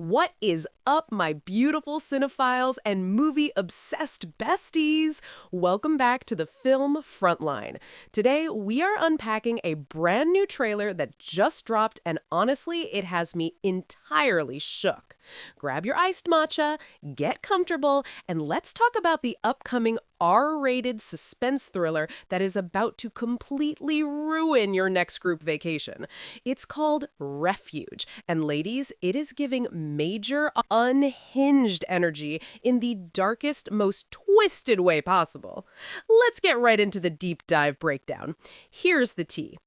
What is up, my beautiful cinephiles and movie-obsessed besties? Welcome back to the Film Frontline. Today, we are unpacking a brand new trailer that just dropped, and honestly, it has me entirely shook. Grab your iced matcha, get comfortable, and let's talk about the upcoming R-rated suspense thriller that is about to completely ruin your next group vacation. It's called REFUGE, and ladies, it is giving major unhinged energy in the darkest, most twisted way possible. Let's get right into the deep dive breakdown. Here's the tea.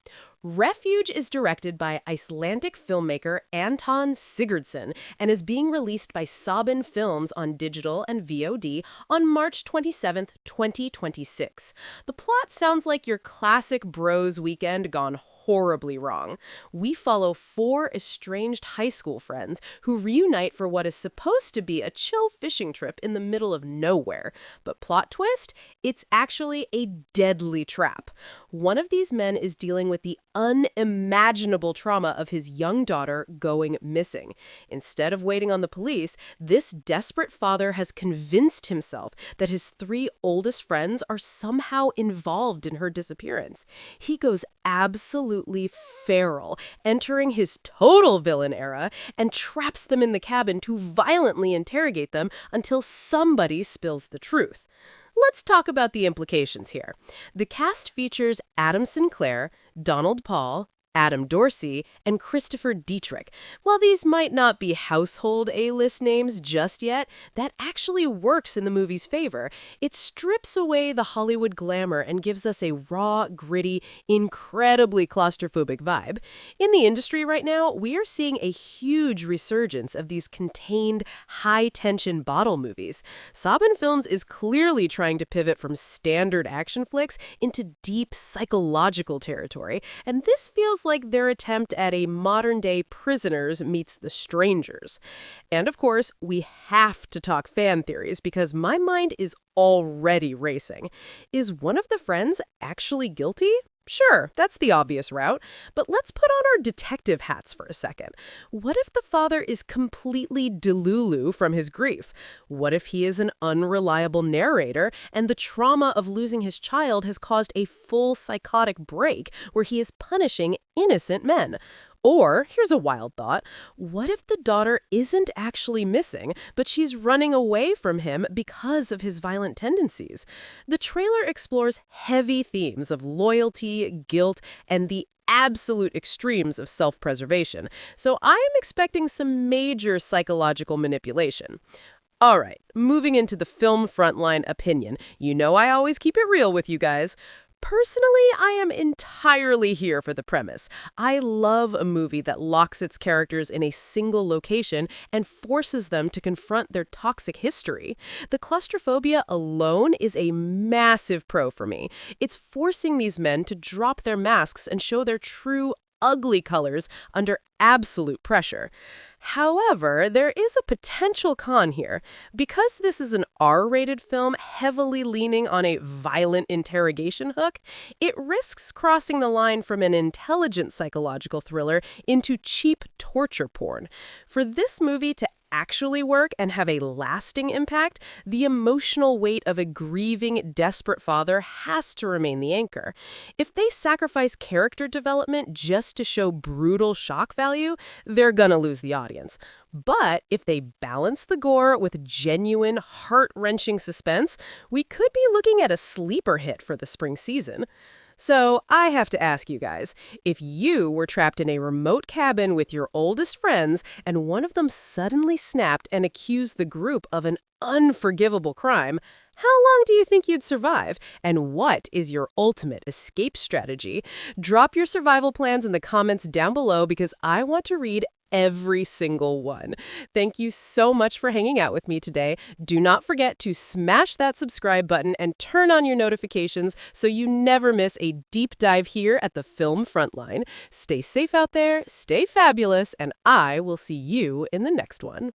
Refuge is directed by Icelandic filmmaker Anton Sigurdsson and is being released by Sabin Films on digital and VOD on March 27th, 2026. The plot sounds like your classic bros weekend gone horribly wrong. We follow four estranged high school friends who reunite for what is supposed to be a chill fishing trip in the middle of nowhere. But plot twist? It's actually a deadly trap. One of these men is dealing with the unimaginable trauma of his young daughter going missing. Instead of waiting on the police, this desperate father has convinced himself that his three oldest friends are somehow involved in her disappearance. He goes absolutely feral, entering his total villain era, and traps them in the cabin to violently interrogate them until somebody spills the truth. Let's talk about the implications here. The cast features Adam Sinclair, Donald Paul, Adam Dorsey, and Christopher Dietrich. While these might not be household A-list names just yet, that actually works in the movie's favor. It strips away the Hollywood glamour and gives us a raw, gritty, incredibly claustrophobic vibe. In the industry right now, we are seeing a huge resurgence of these contained, high-tension bottle movies. Sabin Films is clearly trying to pivot from standard action flicks into deep psychological territory, and this feels like their attempt at a modern-day Prisoners meets The Strangers. And of course, we have to talk fan theories because my mind is already racing. Is one of the friends actually guilty? Sure, that's the obvious route, but let's put on our detective hats for a second. What if the father is completely delulu from his grief? What if he is an unreliable narrator and the trauma of losing his child has caused a full psychotic break where he is punishing innocent men? Or, here's a wild thought, what if the daughter isn't actually missing, but she's running away from him because of his violent tendencies? The trailer explores heavy themes of loyalty, guilt, and the absolute extremes of self-preservation, so I am expecting some major psychological manipulation. All right, moving into the Film Frontline opinion. You know I always keep it real with you guys. Personally, I am entirely here for the premise. I love a movie that locks its characters in a single location and forces them to confront their toxic history. The claustrophobia alone is a massive pro for me. It's forcing these men to drop their masks and show their true, ugly colors under absolute pressure. However, there is a potential con here. Because this is an R-rated film heavily leaning on a violent interrogation hook, it risks crossing the line from an intelligent psychological thriller into cheap torture porn. For this movie to actually work and have a lasting impact, the emotional weight of a grieving, desperate father has to remain the anchor. If they sacrifice character development just to show brutal shock value, they're gonna lose the audience. But if they balance the gore with genuine, heart-wrenching suspense, we could be looking at a sleeper hit for the spring season. So I have to ask you guys, if you were trapped in a remote cabin with your oldest friends and one of them suddenly snapped and accused the group of an unforgivable crime, how long do you think you'd survive? And what is your ultimate escape strategy? Drop your survival plans in the comments down below because I want to read every single one. Thank you so much for hanging out with me today. Do not forget to smash that subscribe button and turn on your notifications so you never miss a deep dive here at the Film Frontline. Stay safe out there, stay fabulous, and I will see you in the next one.